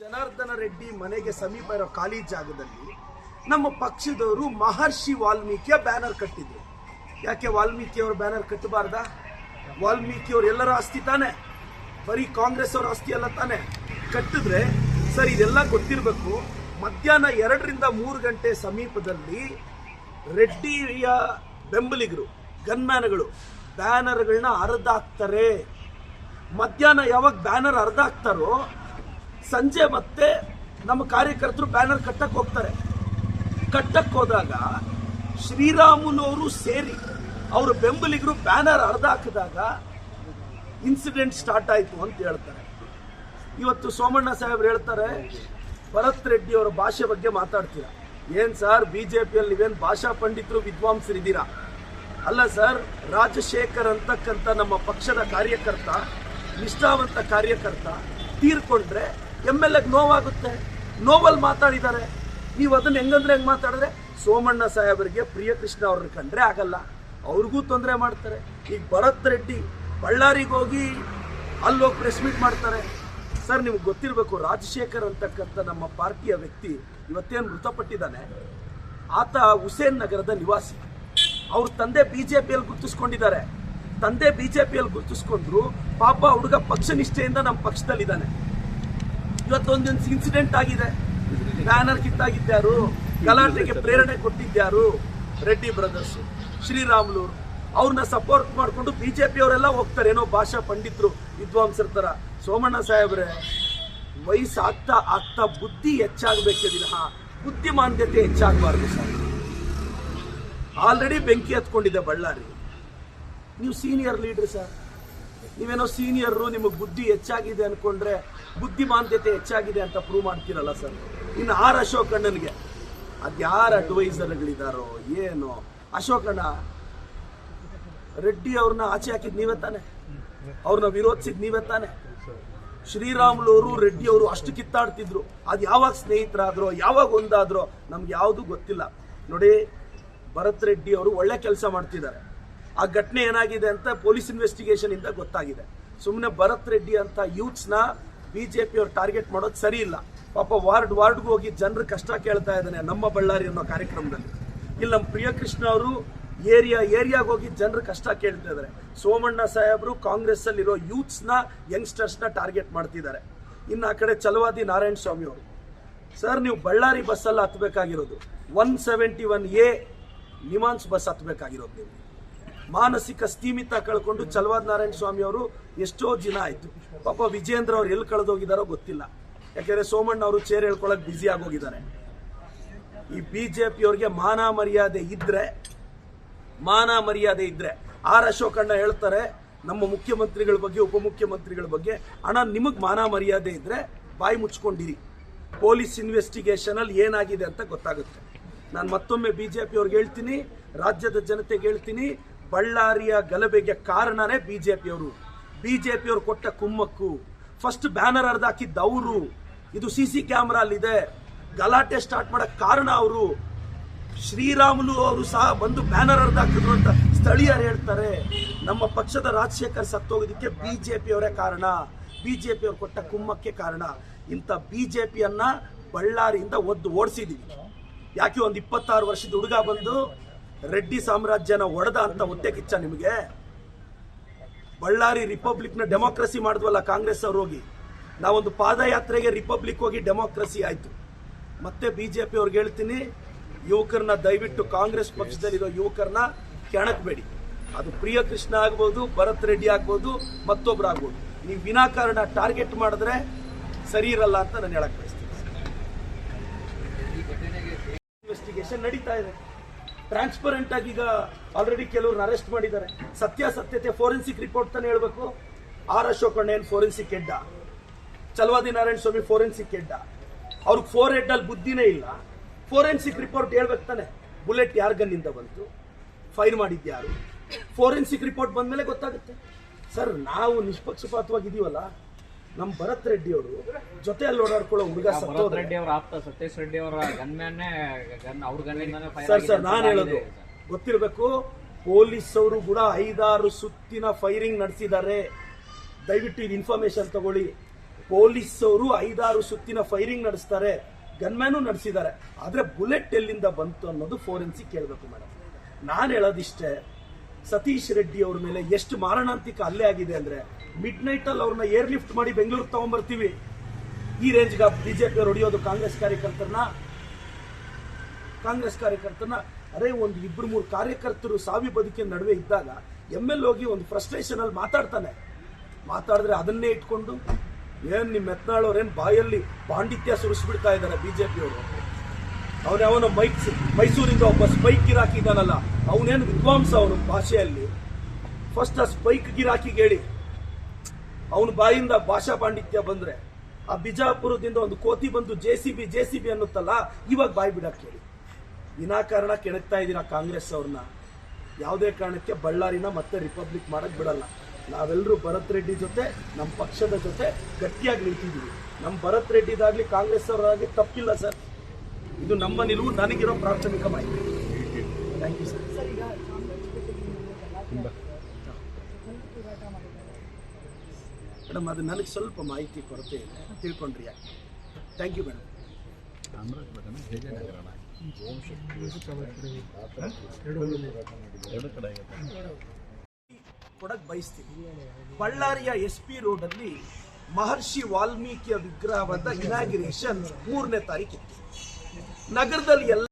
ಜನಾರ್ದನ ರೆಡ್ಡಿ ಮನೆಗೆ ಸಮೀಪ ಇರೋ ಖಾಲಿ ಜಾಗದಲ್ಲಿ ನಮ್ಮ ಪಕ್ಷದವರು ಮಹರ್ಷಿ ವಾಲ್ಮೀಕಿಯ ಬ್ಯಾನರ್ ಕಟ್ಟಿದ್ರು. ಯಾಕೆ ವಾಲ್ಮೀಕಿ ಅವರು ಬ್ಯಾನರ್ ಕಟ್ಟಬಾರ್ದ? ವಾಲ್ಮೀಕಿ ಅವರು ಎಲ್ಲರ ಆಸ್ತಿ ತಾನೆ, ಬರೀ ಕಾಂಗ್ರೆಸ್ ಅವರ ಆಸ್ತಿ ಅಲ್ಲ ತಾನೆ. ಕಟ್ಟಿದ್ರೆ ಸರ್ ಇದೆಲ್ಲ ಗೊತ್ತಿರಬೇಕು. ಮಧ್ಯಾಹ್ನ 2 ರಿಂದ 3 ಗಂಟೆ ಸಮೀಪದಲ್ಲಿ ರೆಡ್ಡಿಯ ಬೆಂಬಲಿಗರು ಗನ್ಮ್ಯಾನ್ಗಳು ಬ್ಯಾನರ್ಗಳನ್ನ ಹರಿದಾಕ್ತಾರೆ. ಮಧ್ಯಾಹ್ನ ಯಾವಾಗ ಬ್ಯಾನರ್ ಹರಿದಾಕ್ತಾರೋ ಸಂಜೆ ಮತ್ತೆ ನಮ್ಮ ಕಾರ್ಯಕರ್ತರು ಬ್ಯಾನರ್ ಕಟ್ಟಕ್ಕೆ ಹೋಗ್ತಾರೆ. ಕಟ್ಟಕ್ಕೆ ಹೋದಾಗ ಶ್ರೀರಾಮುಲು ಅವರು ಸೇರಿ ಅವರ ಬೆಂಬಲಿಗರು ಬ್ಯಾನರ್ ಹರಿದಾಕಿದಾಗ ಇನ್ಸಿಡೆಂಟ್ ಸ್ಟಾರ್ಟ್ ಆಯಿತು ಅಂತ ಹೇಳ್ತಾರೆ. ಇವತ್ತು ಸೋಮಣ್ಣ ಸಾಹೇಬ್ರು ಹೇಳ್ತಾರೆ, ಭರತ್ ರೆಡ್ಡಿ ಅವರ ಭಾಷೆ ಬಗ್ಗೆ ಮಾತಾಡ್ತೀರಾ. ಏನ್ ಸರ್, ಬಿಜೆಪಿಯಲ್ಲಿ ನೀವೇನು ಭಾಷಾ ಪಂಡಿತರು ವಿದ್ವಾಂಸರಿದ್ದೀರಾ? ಅಲ್ಲ ಸರ್, ರಾಜಶೇಖರ್ ಅಂತಕ್ಕಂಥ ನಮ್ಮ ಪಕ್ಷದ ಕಾರ್ಯಕರ್ತ, ನಿಷ್ಠಾವಂತ ಕಾರ್ಯಕರ್ತ ತೀರ್ಕೊಂಡ್ರೆ MLA ನೋವಾಗುತ್ತೆ. ನೋವಲ್ಲಿ ಮಾತಾಡಿದ್ದಾರೆ. ನೀವು ಅದನ್ನ ಹೆಂಗಂದ್ರೆ ಹೆಂಗ್ ಮಾತಾಡಿದ್ರೆ ಸೋಮಣ್ಣ ಸಾಹೇಬರಿಗೆ ಪ್ರಿಯಕೃಷ್ಣ ಅವ್ರನ್ನ ಕಂಡ್ರೆ ಆಗಲ್ಲ, ಅವ್ರಿಗೂ ತೊಂದರೆ ಮಾಡ್ತಾರೆ. ಈಗ ಭರತ್ ರೆಡ್ಡಿ ಬಳ್ಳಾರಿಗೆ ಹೋಗಿ ಅಲ್ಲೋಗಿ ಪ್ರೆಸ್ ಮೀಟ್ ಮಾಡ್ತಾರೆ. ಸರ್ ನಿಮ್ಗೆ ಗೊತ್ತಿರಬೇಕು, ರಾಜಶೇಖರ್ ಅಂತಕ್ಕಂಥ ನಮ್ಮ ಪಾರ್ಟಿಯ ವ್ಯಕ್ತಿ ಇವತ್ತೇನು ಮೃತಪಟ್ಟಿದ್ದಾನೆ, ಆತ ಹುಸೇನ್ ನಗರದ ನಿವಾಸಿ. ಅವ್ರ ತಂದೆ ಬಿಜೆಪಿಯಲ್ಲಿ ಗುರುತಿಸ್ಕೊಂಡಿದ್ದಾರೆ. ತಂದೆ ಬಿಜೆಪಿಯಲ್ಲಿ ಗುರುತಿಸ್ಕೊಂಡ್ರು, ಪಾಪ ಹುಡುಗ ಪಕ್ಷ ನಿಷ್ಠೆಯಿಂದ ನಮ್ಮ ಪಕ್ಷದಲ್ಲಿದ್ದಾನೆ. ಇವತ್ತೊಂದು ಇನ್ಸಿಡೆಂಟ್ ಆಗಿದೆ. ಬ್ಯಾನರ್ ಕಿತ್ತಾಗಿದ್ಯಾರು, ಗಲಾಟೆಗೆ ಪ್ರೇರಣೆ ಕೊಟ್ಟಿದ್ಯಾರು? ರೆಡ್ಡಿ ಬ್ರದರ್ಸ್, ಶ್ರೀರಾಮುಲು. ಅವ್ರನ್ನ ಸಪೋರ್ಟ್ ಮಾಡಿಕೊಂಡು ಬಿಜೆಪಿ ಅವರೆಲ್ಲ ಹೋಗ್ತಾರೆ, ಏನೋ ಭಾಷಾ ಪಂಡಿತರು ವಿದ್ವಾಂಸರ ತರ. ಸೋಮಣ್ಣ ಸಾಹೇಬ್ರೆ, ವಯಸ್ಸು ಆಗ್ತಾ ಬುದ್ಧಿ ಹೆಚ್ಚಾಗಬೇಕೇ ವಿನಃ ಬುದ್ಧಿಮಾಂದ್ಯತೆ ಹೆಚ್ಚಾಗಬಾರ್ದು ಸರ್. ಆಲ್ರೆಡಿ ಬೆಂಕಿ ಹತ್ಕೊಂಡಿದೆ ಬಳ್ಳಾರಿ. ನೀವು ಸೀನಿಯರ್ ಲೀಡರ್ ಸರ್, ನೀವೇನೋ ಸೀನಿಯರ್, ನಿಮಗೆ ಬುದ್ಧಿ ಹೆಚ್ಚಾಗಿದೆ ಅನ್ಕೊಂಡ್ರೆ ಬುದ್ಧಿಮಾಂದ್ಯತೆ ಹೆಚ್ಚಾಗಿದೆ ಅಂತ ಪ್ರೂವ್ ಮಾಡ್ತೀರಲ್ಲ ಸರ್. ಇನ್ನು ಅಶೋಕಣ್ಣನಿಗೆ ಅದ್ಯಾರ ಅಡ್ವೈಸರ್ಗಳಿದಾರೋ ಏನೋ. ಅಶೋಕಣ್ಣ ರೆಡ್ಡಿ ಅವ್ರನ್ನ ಆಚೆ ಹಾಕಿದ್ ನೀವೇ ತಾನೆ, ಅವ್ರನ್ನ ವಿರೋಧಿಸಿದ್ ನೀವೇ ತಾನೆ. ಶ್ರೀರಾಮುಲು ಅವರು ರೆಡ್ಡಿ ಅವರು ಅಷ್ಟು ಕಿತ್ತಾಡ್ತಿದ್ರು. ಅದು ಯಾವಾಗ ಸ್ನೇಹಿತರಾದ್ರೋ, ಯಾವಾಗ ಒಂದಾದ್ರೋ ನಮ್ಗೆ ಯಾವುದು ಗೊತ್ತಿಲ್ಲ. ನೋಡಿ, ಭರತ್ ರೆಡ್ಡಿ ಅವರು ಒಳ್ಳೆ ಕೆಲಸ ಮಾಡ್ತಿದ್ದಾರೆ. ಆ ಘಟನೆ ಏನಾಗಿದೆ ಅಂತ ಪೊಲೀಸ್ ಇನ್ವೆಸ್ಟಿಗೇಷನ್ ಇಂದ ಗೊತ್ತಾಗಿದೆ. ಸುಮ್ಮನೆ ಭರತ್ ರೆಡ್ಡಿ ಅಂತ ಯೂತ್ಸ್ನ ಬಿಜೆಪಿ ಅವ್ರು ಟಾರ್ಗೆಟ್ ಮಾಡೋದು ಸರಿ ಇಲ್ಲ. ಪಾಪ ವಾರ್ಡ್ಗೂ ಹೋಗಿ ಜನರ ಕಷ್ಟ ಕೇಳ್ತಾ ಇದ್ದಾನೆ ನಮ್ಮ ಬಳ್ಳಾರಿ ಅನ್ನೋ ಕಾರ್ಯಕ್ರಮದಲ್ಲಿ. ಇಲ್ಲಿ ನಮ್ಮ ಪ್ರಿಯಕೃಷ್ಣ ಅವರು ಏರಿಯಾಗ ಹೋಗಿ ಜನರ ಕಷ್ಟ ಕೇಳ್ತಾ ಇದ್ದಾರೆ. ಸೋಮಣ್ಣ ಸಾಹೇಬರು ಕಾಂಗ್ರೆಸ್ ಅಲ್ಲಿರೋ ಯೂತ್ಸ್ನ ಯಂಗ್ಸ್ಟರ್ಸ್ನ ಟಾರ್ಗೆಟ್ ಮಾಡ್ತಿದ್ದಾರೆ. ಇನ್ನು ಆ ಕಡೆ ಛಲವಾದಿ ನಾರಾಯಣ ಸ್ವಾಮಿ ಅವರು. ಸರ್ ನೀವು ಬಳ್ಳಾರಿ ಬಸ್ಸಲ್ಲಿ ಹತ್ಬೇಕಾಗಿರೋದು 171A ನಿಮಾನ್ಸ್ ಬಸ್ ಹತ್ಬೇಕಾಗಿರೋದು. ನೀವು ಮಾನಸಿಕ ಸ್ಥೀಮಿತ ಕಳ್ಕೊಂಡು ಛಲವಾದಿ ನಾರಾಯಣ ಸ್ವಾಮಿ ಅವರು ಎಷ್ಟೋ ದಿನ ಆಯ್ತು. ಪಾಪ ವಿಜೇಂದ್ರ ಅವ್ರು ಎಲ್ಲಿ ಕಳೆದೋಗಿದಾರೋ ಗೊತ್ತಿಲ್ಲ. ಯಾಕೆಂದ್ರೆ ಸೋಮಣ್ಣ ಅವರು ಚೇರ್ ಹೇಳ್ಕೊಳಕ್ ಬ್ಯುಸಿ ಆಗೋಗಿದ್ದಾರೆ. ಈ ಬಿಜೆಪಿ ಅವ್ರಿಗೆ ಮಾನ ಮರ್ಯಾದೆ ಇದ್ರೆ ಅಶೋಕಣ್ಣ ಹೇಳ್ತಾರೆ ನಮ್ಮ ಮುಖ್ಯಮಂತ್ರಿಗಳ ಬಗ್ಗೆ, ಉಪಮುಖ್ಯಮಂತ್ರಿಗಳ ಬಗ್ಗೆ, ಅಣ್ಣ ನಿಮಗ್ ಮಾನ ಮರ್ಯಾದೆ ಇದ್ರೆ ಬಾಯಿ ಮುಚ್ಕೊಂಡಿರಿ. ಪೊಲೀಸ್ ಇನ್ವೆಸ್ಟಿಗೇಷನ್ ಅಲ್ಲಿ ಏನಾಗಿದೆ ಅಂತ ಗೊತ್ತಾಗುತ್ತೆ. ನಾನು ಮತ್ತೊಮ್ಮೆ ಬಿಜೆಪಿ ಅವ್ರಿಗೆ ಹೇಳ್ತೀನಿ, ರಾಜ್ಯದ ಜನತೆಗೆ ಹೇಳ್ತೀನಿ, ಬಳ್ಳಾರಿಯ ಗಲಭೆಗೆ ಕಾರಣನೇ ಬಿಜೆಪಿ ಅವರು ಕೊಟ್ಟ ಕುಮ್ಮಕ್ಕು. ಫಸ್ಟ್ ಬ್ಯಾನರ್ ಹರಿದಾಕಿದ್ದ ಅವರು. ಇದು CC ಕ್ಯಾಮ್ರಾ ಅಲ್ಲಿದೆ. ಗಲಾಟೆ ಸ್ಟಾರ್ಟ್ ಮಾಡಕ್ ಕಾರಣ ಅವರು. ಶ್ರೀರಾಮುಲು ಅವರು ಸಹ ಬಂದು ಬ್ಯಾನರ್ ಹರಿದಾಕಿದ್ರು ಅಂತ ಸ್ಥಳೀಯರು ಹೇಳ್ತಾರೆ. ನಮ್ಮ ಪಕ್ಷದ ರಾಜಶೇಖರ್ ಸತ್ತೋಗೋದಕ್ಕೆ ಬಿಜೆಪಿ ಅವರೇ ಕಾರಣ, ಬಿಜೆಪಿ ಅವರು ಕೊಟ್ಟ ಕುಮ್ಮಕ್ಕೆ ಕಾರಣ. ಇಂಥ ಬಿಜೆಪಿಯನ್ನ ಬಳ್ಳಾರಿಯಿಂದ ಓಡಿಸಿದೀವಿ. ಯಾಕೆ ಒಂದು 26 ವರ್ಷದ ಹುಡುಗ ಬಂದು ರೆಡ್ಡಿ ಸಾಮ್ರಾಜ್ಯನ ಒಡೆದ ಅಂತ ಒತ್ತೆ ಕಿಚ್ಚ ನಿಮಗೆ? ಬಳ್ಳಾರಿ ರಿಪಬ್ಲಿಕ್ನ ಡೆಮೋಕ್ರಸಿ ಮಾಡಿದ್ವಲ್ಲ ಕಾಂಗ್ರೆಸ್ ಅವ್ರು ಹೋಗಿ. ನಾವೊಂದು ಪಾದಯಾತ್ರೆಗೆ ರಿಪಬ್ಲಿಕ್ ಹೋಗಿ ಡೆಮೋಕ್ರಸಿ ಆಯ್ತು. ಮತ್ತೆ ಬಿಜೆಪಿ ಅವ್ರಿಗೆ ಹೇಳ್ತೀನಿ, ಯುವಕರನ್ನ ದಯವಿಟ್ಟು ಕಾಂಗ್ರೆಸ್ ಪಕ್ಷದಲ್ಲಿರೋ ಯುವಕರನ್ನ ಕೆಣಕಬೇಡಿ. ಅದು ಪ್ರಿಯಕೃಷ್ಣ ಆಗ್ಬೋದು, ಭರತ್ ರೆಡ್ಡಿ ಆಗ್ಬೋದು, ಮತ್ತೊಬ್ರು ಆಗ್ಬೋದು. ನೀವು ವಿನಾಕಾರಣ ಟಾರ್ಗೆಟ್ ಮಾಡಿದ್ರೆ ಸರಿ ಇರಲ್ಲ ಅಂತ ನಾನು ಹೇಳಕ್ ಬಯಸ್ತೀನಿ. ಇನ್ವೆಸ್ಟಿಗೇಷನ್ ನಡೀತಾ ಇದೆ ಟ್ರಾನ್ಸ್ಪರೆಂಟ್ ಆಗಿ. ಈಗ ಆಲ್ರೆಡಿ ಕೆಲವ್ರನ್ನ ಅರೆಸ್ಟ್ ಮಾಡಿದ್ದಾರೆ. ಸತ್ಯಾಸತ್ಯತೆ ಫೋರೆನ್ಸಿಕ್ ರಿಪೋರ್ಟ್ ತಾನೇ ಹೇಳ್ಬೇಕು. ಅಶೋಕಣ್ಣ ಏನ್ ಫೋರೆನ್ಸಿಕ್ ಹೆಡ್ಡ? ಛಲವಾದಿ ನಾರಾಯಣ ಸ್ವಾಮಿ ಫೋರೆನ್ಸಿಕ್ ಹೆಡ್ಡ? ಅವ್ರಿಗೆ 4 ಹೆಡ್ ಅಲ್ಲಿ ಬುದ್ಧಿನೇ ಇಲ್ಲ. ಫೋರೆನ್ಸಿಕ್ ರಿಪೋರ್ಟ್ ಹೇಳ್ಬೇಕು ತಾನೆ. ಬುಲೆಟ್ ಯಾರ ಗನ್ನಿಂದ ಬಂತು, ಫೈರ್ ಮಾಡಿದ್ಯಾರು? ಫೋರೆನ್ಸಿಕ್ ರಿಪೋರ್ಟ್ ಬಂದ್ಮೇಲೆ ಗೊತ್ತಾಗುತ್ತೆ. ಸರ್ ನಾವು ನಿಷ್ಪಕ್ಷಪಾತವಾಗಿದೀವಲ್ಲ. ನಮ್ಮ ಭರತ್ ರೆಡ್ಡಿ ಅವರು ಜೊತೆಯಲ್ಲಿ ಓಡಾಡ್ಕೊಳ್ಳೋ ಹುಡುಗ ಸರ್ ನಾನು ಹೇಳೋದು ಗೊತ್ತಿರಬೇಕು. ಪೊಲೀಸ್ ಅವರು ಕೂಡ 5-6 ಸುತ್ತಿನ ಫೈರಿಂಗ್ ನಡೆಸಿದ್ದಾರೆ. ದಯವಿಟ್ಟು ಇದು ಇನ್ಫಾರ್ಮೇಶನ್ ತಗೊಳ್ಳಿ. ಪೊಲೀಸವರು 5-6 ಸುತ್ತಿನ ಫೈರಿಂಗ್ ನಡೆಸ್ತಾರೆ, ಗನ್ಮ್ಯಾನು ನಡೆಸಿದ್ದಾರೆ, ಆದ್ರೆ ಬುಲೆಟ್ ಎಲ್ಲಿಂದ ಬಂತು ಅನ್ನೋದು ಫೋರೆನ್ಸಿಕ್ ಕೇಳಬೇಕು ಮೇಡಮ್. ನಾನು ಹೇಳೋದಿಷ್ಟೇ, ಸತೀಶ್ ರೆಡ್ಡಿ ಅವ್ರ ಮೇಲೆ ಎಷ್ಟು ಮಾರಣಾಂತಿಕ ಹಲ್ಲೆ ಆಗಿದೆ ಅಂದ್ರೆ, ಮಿಡ್ ನೈಟ್ ಅಲ್ಲಿ ಅವ್ರನ್ನ ಏರ್ ಲಿಫ್ಟ್ ಮಾಡಿ ಬೆಂಗಳೂರಿಗೆ ತಗೊಂಡ್ಬರ್ತೀವಿ. ಈ ರೇಂಜ್ಗೆ ಬಿಜೆಪಿ ಅವ್ರು ಹೊಡೆಯೋದು ಕಾಂಗ್ರೆಸ್ ಕಾರ್ಯಕರ್ತರನ್ನ. ಅರೆ, ಒಂದು 2-3 ಕಾರ್ಯಕರ್ತರು ಸಾವಿನ ಬದುಕಿನ ನಡುವೆ ಇದ್ದಾಗ ML ಹೋಗಿ ಒಂದು ಫ್ರಸ್ಟ್ರೇಷನ್ ಅಲ್ಲಿ ಮಾತಾಡಿದ್ರೆ ಅದನ್ನೇ ಇಟ್ಕೊಂಡು ಏನ್ ನಿಮ್ಮ ಯತ್ನಾಳವ್ರೇನ್ ಬಾಯಲ್ಲಿ ಪಾಂಡಿತ್ಯ ಸುರಿಸ್ಬಿಡ್ತಾ ಇದ್ದಾರೆ ಬಿಜೆಪಿ ಅವರು. ಅವನವನ ಮೈಸೂರಿಂದ ಒಬ್ಬ ಸ್ಪೈಕ್ ಗಿರಾಕಿ ಇದ್ದಾನಲ್ಲ, ಅವನೇನು ವಿದ್ವಾಂಸ ಅವನು ಭಾಷೆಯಲ್ಲಿ. ಫಸ್ಟ್ ಆ ಸ್ಪೈಕ್ ಗಿರಾಕಿಗೆ ಹೇಳಿ, ಅವನ ಬಾಯಿಂದ ಭಾಷಾ ಪಾಂಡಿತ್ಯ ಬಂದ್ರೆ, ಆ ಬಿಜಾಪುರದಿಂದ ಒಂದು ಕೋತಿ ಬಂದು ಜೆಸಿಬಿ ಅನ್ನುತ್ತಲ್ಲ, ಇವಾಗ ಬಾಯಿ ಬಿಡಕ್ಕೆ ಹೇಳಿ. ವಿನಾಕಾರಣ ಕೆಣಕ್ತಾ ಇದ್ದೀರಾ ಕಾಂಗ್ರೆಸ್ ಅವ್ರನ್ನ. ಯಾವುದೇ ಕಾರಣಕ್ಕೆ ಬಳ್ಳಾರಿನ ಮತ್ತೆ ರಿಪಬ್ಲಿಕ್ ಮಾಡಕ್ ಬಿಡಲ್ಲ. ನಾವೆಲ್ಲರೂ ಭರತ್ ರೆಡ್ಡಿ ಜೊತೆ, ನಮ್ಮ ಪಕ್ಷದ ಜೊತೆ ಗಟ್ಟಿಯಾಗಿ ನಿಂತಿದ್ದೀವಿ. ನಮ್ಮ ಭರತ್ ರೆಡ್ಡಿದಾಗ್ಲಿ ಕಾಂಗ್ರೆಸ್ ಅವರಾಗಲಿ ತಪ್ಪಿಲ್ಲ ಸರ್. ಇದು ನಮ್ಮ ನಿಲುವು, ನನಗಿರೋ ಪ್ರಾಥಮಿಕ ಮಾಹಿತಿ. Thank you sir. ಮೇಡಮ್, ಅದು ನನಗೆ ಸ್ವಲ್ಪ ಮಾಹಿತಿ ಕೊರತೆ ಇದೆ, ತಿಳ್ಕೊಂಡ್ರಿ ಯಾಕೆ. Thank you madam. ಕೊಡಕ್ ಬಯಸ್ತೀನಿ. ಬಳ್ಳಾರಿಯ SP ರೋಡ್ ಅಲ್ಲಿ ಮಹರ್ಷಿ ವಾಲ್ಮೀಕಿಯ ವಿಗ್ರಹವಾದ ಇನಾಗ್ರೇಷನ್ 3ನೇ ತಾರೀಕಿತ್ತು. ನಗರದಲ್ಲಿ ಎಲ್ಲ